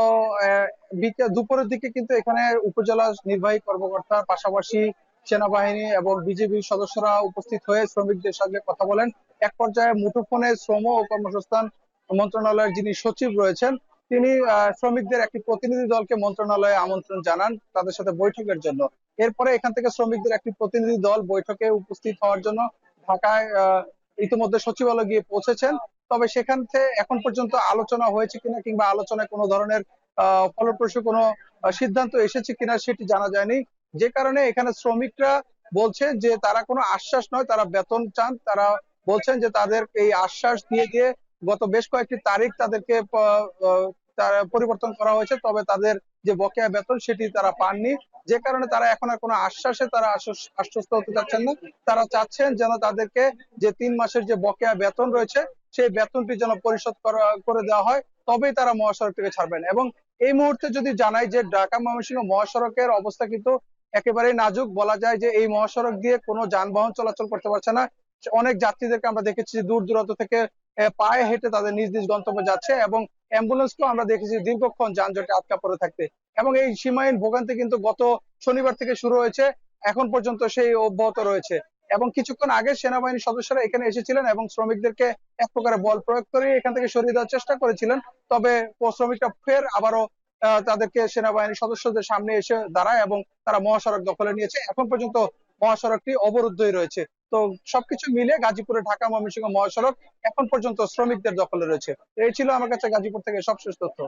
দুপুরের দিকে কিন্তু এখানে উপজেলা নির্বাহী কর্মকর্তার পাশাপাশি সেনাবাহিনী এবং বিজিবি সদস্যরা উপস্থিত হয়ে শ্রমিকদের সঙ্গে কথা বলেন। এক পর্যায়ে মুঠোফোনে শ্রম ও কর্মসংস্থান মন্ত্রণালয়ের যিনি সচিব রয়েছেন, তিনি শ্রমিকদের একটি প্রতিনিধি দলকে মন্ত্রণালয়ে আমন্ত্রণ জানান তাদের সাথে বৈঠকের জন্য। এরপরে এখান থেকে শ্রমিকদের একটি প্রতিনিধি দল বৈঠকে উপস্থিত হওয়ার জন্য ঢাকায় ইতিমধ্যে সচিবালয় গিয়ে পৌঁছেছেন। তবে সেখান থেকে এখন পর্যন্ত আলোচনা হয়েছে কিনা কিংবা আলোচনায় কোনো ধরনের ফলপ্রসূ কোনো সিদ্ধান্ত এসেছে কিনা সেটি জানা যায়নি। যে কারণে এখানে শ্রমিকরা বলছেন যে তারা কোনো আশ্বাস নয়, তারা বেতন চান। তারা বলছেন যে তাদের এই আশ্বাস দিয়ে গত বেশ কয়েকটি তারিখ তাদেরকে পরিবর্তন করা হয়েছে, তবে তাদের যে বকেয়া বেতন সেটি তারা পাননি। যে কারণে তারা এখন আর কোনো আশ্বাসে তারা আশ্বস্ত হতে চাচ্ছেন না। তারা চাচ্ছেন যেন তাদেরকে যে 3 মাসের যে বকেয়া বেতন রয়েছে সেই বেতনটি যেন পরিশোধ করে দেওয়া হয়, তবেই তারা মহাসড়ক থেকে ছাড়বেন। এবং এই মুহূর্তে যদি জানাই যে ঢাকা ময়মনসিংহ মহাসড়কের অবস্থা কিন্তু একেবারেই নাজুক। বলা যায় যে এই মহাসড়ক দিয়ে কোনো যানবাহন চলাচল করতে পারছে না। অনেক যাত্রীদেরকে আমরা দেখেছি দূর দূরান্ত থেকে পায়ে হেঁটে তাদের নিজ নিজ গন্তব্যে যাচ্ছে, এবং অ্যাম্বুলেন্সকেও আমরা দেখেছি দীর্ঘক্ষণ যানজটে আটকা পড়ে থাকতে। এবং এই সীমাহীন ভোগান্তি কিন্তু গত শনিবার থেকে শুরু হয়েছে, এখন পর্যন্ত সেই অব্যাহত রয়েছে। এবং কিছুক্ষণ আগে সেনাবাহিনীর সদস্যরা এখানে এসেছিলেন এবং শ্রমিকদেরকে এক প্রকারে বল প্রয়োগ করে এখান থেকে সরিয়ে দেওয়ার চেষ্টা করেছিলেন। তবে শ্রমিকরা ফের আবারও তাদেরকে সেনাবাহিনীর সদস্যদের সামনে এসে দাঁড়ায় এবং তারা মহাসড়ক দখলে নিয়েছে। এখন পর্যন্ত মহাসড়কটি অবরুদ্ধই রয়েছে। তো সবকিছু মিলে গাজীপুরে ঢাকা ময়মনসিংহ মহাসড়ক এখন পর্যন্ত শ্রমিকদের দখলে রয়েছে। এই ছিল আমার কাছে গাজীপুর থেকে সবশেষ তথ্য।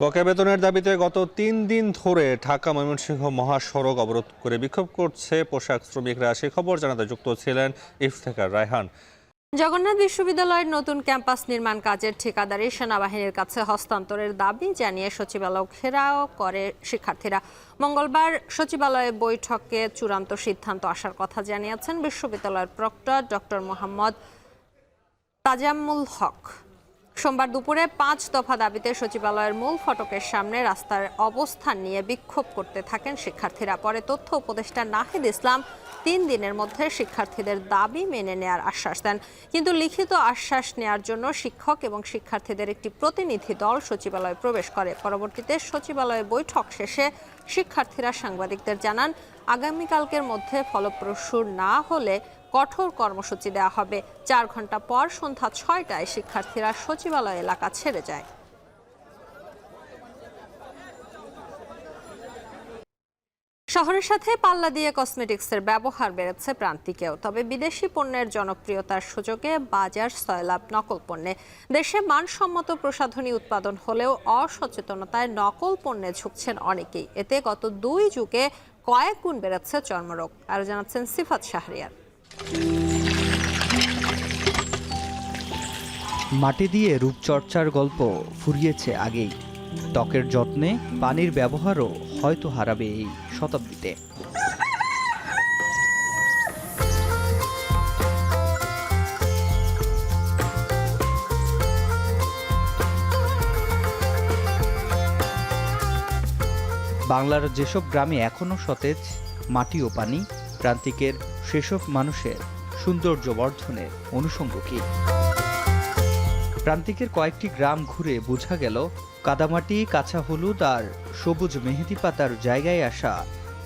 বকেয়া বেতনের দাবিতে গত 3 দিন ধরে ঢাকা ময়মনসিংহ মহাসড়ক অবরোধ করে বিক্ষোভ করছে পোশাক শ্রমিকরা। সে খবর জানাতে যুক্ত ছিলেন ইফতেখার রায়হান। জগন্নাথ বিশ্ববিদ্যালয়ের নতুন ক্যাম্পাস নির্মাণ কাজের ঠিকাদারি সেনাবাহিনীর কাছে হস্তান্তরের দাবি জানিয়ে সচিবালয় ঘেরাও করে শিক্ষার্থীরা। মঙ্গলবার সচিবালয়ে বৈঠকে চূড়ান্ত সিদ্ধান্ত আসার কথা জানিয়েছেন বিশ্ববিদ্যালয়ের প্রক্টর ডক্টর মোহাম্মদ তাজাম্মুল হক। সোমবার দুপুরে 5 দফা দাবিতে সচিবালয়ের মূল ফটকের সামনে রাস্তার অবস্থান নিয়ে বিক্ষোভ করতে থাকেন শিক্ষার্থীরা। পরে তথ্য উপদেষ্টা নাহিদ ইসলাম 3 দিনের মধ্যে শিক্ষার্থীদের দাবি মেনে নেওয়ার আশ্বাস দেন। কিন্তু লিখিত আশ্বাস নেওয়ার জন্য শিক্ষক এবং শিক্ষার্থীদের একটি প্রতিনিধি দল সচিবালয়ে প্রবেশ করে। পরবর্তীতে সচিবালয়ে বৈঠক শেষে শিক্ষার্থীরা সাংবাদিকদের জানান, আগামীকালকের মধ্যে ফলপ্রসূ না হলে কঠোর কর্মসূচি দেওয়া হবে। 4 ঘন্টা পর সন্ধ্যা 6টায় শিক্ষার্থীরা সচিবালয় এলাকা ছেড়ে যায়। শহরের সাথে পাল্লা দিয়ে কসমেটিক্সের ব্যবহার বেড়েছে প্রান্তিকেও। তবে বিদেশি পণ্যের জনপ্রিয়তার সুযোগে বাজার সয়লাব নকল পণ্যে। দেশে মানসম্মত প্রসাধনী উৎপাদন হলেও অসচেতনতায় নকল পণ্যে ঝুঁকছেন অনেকেই। এতে গত 2 যুগে কয়েক গুণ বেড়েছে চর্মরোগ। আরো জানাচ্ছেন সিফাত শাহরিয়ার। মাটি দিয়ে রূপচর্চার গল্প ফুরিয়েছে আগেই। ত্বকের যত্নে পানির ব্যবহারও হয়তো হারাবে এই শতাব্দীতে। বাংলার যেসব গ্রামে এখনও সতেজ মাটি ও পানি, প্রান্তিকের সেসব মানুষের সৌন্দর্য বর্ধনের অনুষঙ্গ কি? প্রান্তিকের কয়েকটি গ্রাম ঘুরে বোঝা গেল কাদামাটি, কাঁচা হলুদ আর সবুজ মেহেদি পাতার জায়গায় আসা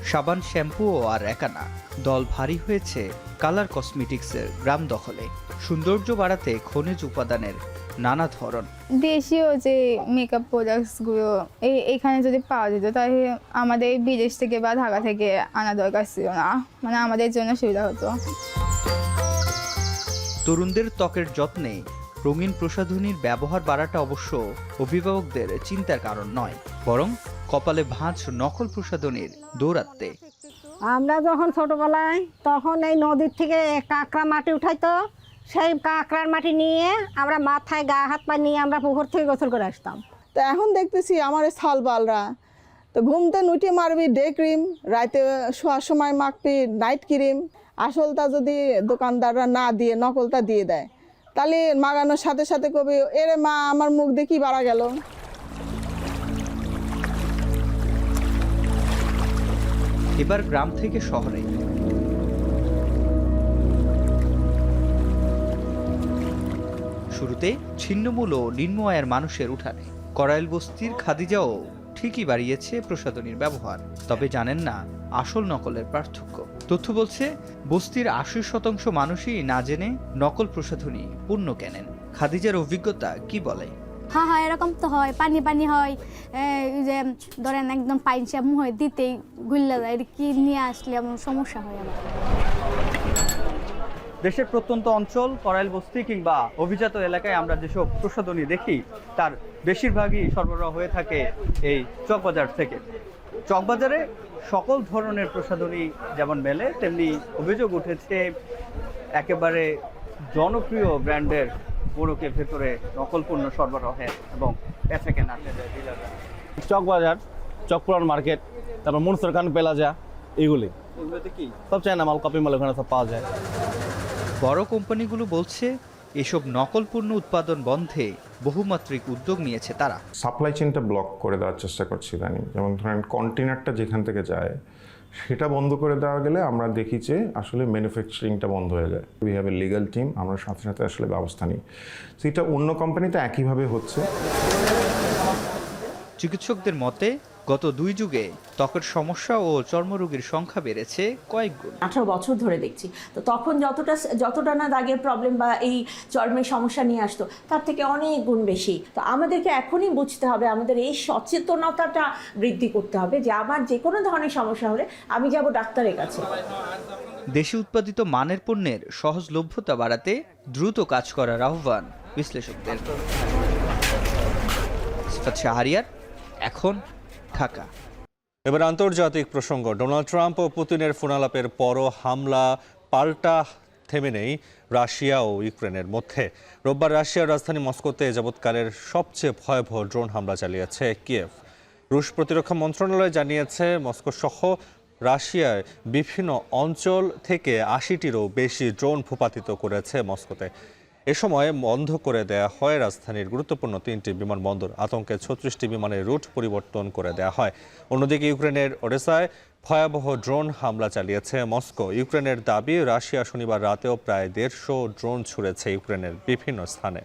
সাবান, শ্যাম্পু আর একানা দল ভারী হয়েছে কালার কসমেটিক্সের গ্রাম দখলে। সৌন্দর্য বাড়াতে খনিজ উপাদানের নানা ধরন। দেশীয় যে মেকআপ প্রোডাক্টসগুলো এখানে যদি পাওয়া যেত তাহলে আমাদের বিদেশ থেকে বা ঢাকা থেকে আনা দরকার ছিল না, মানে আমাদের জন্য সুবিধা হতো। তরুণদের ত্বকের যত্নে রঙিন প্রসাধনীর ব্যবহার বাড়াটা অবশ্য অভিভাবকদের চিন্তার কারণ নয়, বরং কপালে ভাঁজ নকল প্রসাধনীর দৌরাত্মে। আমরা যখন ছোটবেলায় তখন এই নদীর থেকে কাঁকড়া মাটি উঠাইতো, সেই কাঁকড়ার মাটি নিয়ে আমরা মাথায় গা হাত পা নিয়ে আমরা পুকুর থেকে গোসল করে আসতাম। তো এখন দেখতেছি আমার সালবালরা তো ঘুমতে নুটি মারবি ডে ক্রিম, রাতে শোয়ার সময় মাখবি নাইট ক্রিম। আসলটা যদি দোকানদাররা না দিয়ে নকলটা দিয়ে দেয়, তাহলে মাগানোর সাথে সাথে কবি এরে মা আমার মুখ দেখি বাড়া গেল। এবার গ্রাম থেকে শহরে। শুরুতে ছিন্নমূল ও নিম্ন আয়ের মানুষের উঠানে করাইল বস্তির খাদিজাও ঠিকই বাড়িয়েছে প্রসাধনীর ব্যবহার, তবে জানেন না আসল নকলের পার্থক্য। তথ্য বলছে বস্তির 80% মানুষই না জেনে নকল প্রসাধনী পণ্য কেনেন। খাদিজার অভিজ্ঞতা কি বলে? হ্যাঁ হ্যাঁ, এরকম তো হয়, পানি পানি হয়, যে ধরেন একদম পাইনসা মুহে দিতেই গুল্লা যায়, কি নিয়ে আসলে এমন সমস্যা হয় আমার। দেশের প্রত্যন্ত অঞ্চল, করাইল বস্তি কিংবা অভিজাত এলাকায় আমরা যেসব প্রসাধনী দেখি তার বেশিরভাগই সরবরাহ হয়ে থাকে এই চকবাজার থেকে। চকবাজারে সকল ধরনের প্রসাধনী যেমন মেলে, তেমনি অভিযোগ উঠেছে একেবারে জনপ্রিয় ব্র্যান্ডের মোড়কের ভেতরে নকল পণ্য সরবরাহে এবং বেচা কেনা। চকবাজার, চকপুরান মার্কেট, তারপর মনসুর খান প্লাজা, এগুলোতে কি সব চায়না মাল, কপি মাল ওখানে সব পাওয়া যায়। বড় কোম্পানিগুলো বলছে এসব নকল পণ্য উৎপাদন বন্ধে বহুমাত্রিক উদ্যোগ নিয়েছে তারা। সাপ্লাই চেইনটা ব্লক করে দেওয়ার চেষ্টা করছি ইদানিং। যেমন ধরেন কন্টেনারটা যেখান থেকে যায় সেটা বন্ধ করে দেওয়া গেলে আমরা দেখি যে আসলে ম্যানুফ্যাকচারিংটা বন্ধ হয়ে যায়। We have a legal team, আমরা সাথে সাথে আসলে ব্যবস্থা নিই। সেটা অন্য কোম্পানিতে একইভাবে হচ্ছে। চিকিৎসকদের মতে গত 2 যুগে ত্বকের সমস্যা ও চর্মরোগের সংখ্যা বেড়েছে কয়েক গুণ। 18 বছর ধরে দেখছি, তো তখন যতটা না দাগের প্রবলেম বা এই চর্মের সমস্যা নিয়ে আসতো তার থেকে অনেক গুণ বেশি। তো আমাদেরকে এখনই বুঝতে হবে, আমাদের এই সচেতনতাটা বৃদ্ধি করতে হবে যে আমার যে কোনো ধরনের সমস্যা হলে আমি যাব ডাক্তারের কাছে। দেশে উৎপাদিত মানের পণ্যের সহজলভ্যতা বাড়াতে দ্রুত কাজ করার আহ্বান বিশ্লেষকদের। সিফাত শাহরিয়ার, এখন ঢাকা। এবার আন্তর্জাতিক প্রসঙ্গ। ডোনাল্ড ট্রাম্প ও পুতিনের ফোনালাপের পরও হামলা পাল্টা থেমে নেই রাশিয়া ও ইউক্রেনের মধ্যে। রোববার রাশিয়ার রাজধানী মস্কোতে যাবৎকালের সবচেয়ে ভয়াবহ ড্রোন হামলা চালিয়েছে কিয়েভ। রুশ প্রতিরক্ষা মন্ত্রণালয় জানিয়েছে মস্কো সহ রাশিয়ার বিভিন্ন অঞ্চল থেকে 80টিরও বেশি ড্রোন ভূপাতিত করেছে মস্কোতে। এ সময় বন্ধ করে দেয়া হয় রাজধানীর গুরুত্বপূর্ণ 3টি বিমানবন্দর। আতঙ্কে 36টি বিমানের রুট পরিবর্তন করে দেয়া হয়। অন্যদিকে ইউক্রেনের ওডেসায় ভয়াবহ ড্রোন হামলা চালিয়েছে মস্কো। ইউক্রেনের দাবি, রাশিয়া শনিবার রাতেও প্রায় 150 ড্রোন ছুড়েছে ইউক্রেনের বিভিন্ন স্থানে।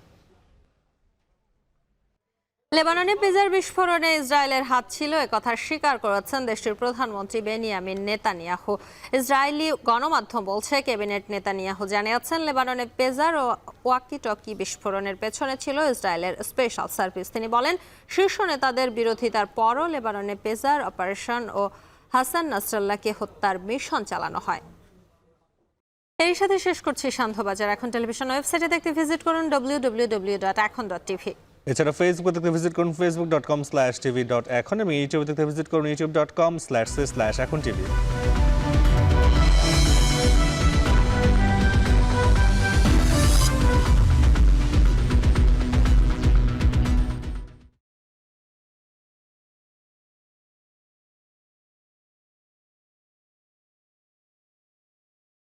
লেবাননে পেজার বিস্ফোরণে ইসরায়েলের হাত ছিল একথা স্বীকার করেছেন দেশটির প্রধানমন্ত্রী বেনিয়ামিন নেতানিয়াহু। ইসরায়েলি গণমাধ্যম বলছে ক্যাবিনেট নেতানিয়াহু জানিয়েছেন লেবাননে পেজার ও ওয়াকি-টকি বিস্ফোরণের পেছনে ছিল ইসরায়েলের স্পেশাল সার্ভিস। তিনি বলেন শীর্ষ নেতাদের বিরোধিতার পরও লেবাননে পেজার অপারেশন ও হাসান নাসরাল্লাহকে হত্যার মিশন চালানো হয়। এর সাথে শেষ করছি সান্ধ্যবাজার। এখন টেলিভিশন ওয়েবসাইটে দেখতে ভিজিট করুন www.ekhon.tv। এছাড়া ফেসবুক দেখতে ভিজিট করুন facebook.com/tv.ekhon এবং ইউটিউব দেখতে ভিজিট করুন youtube.com/ekhon TV।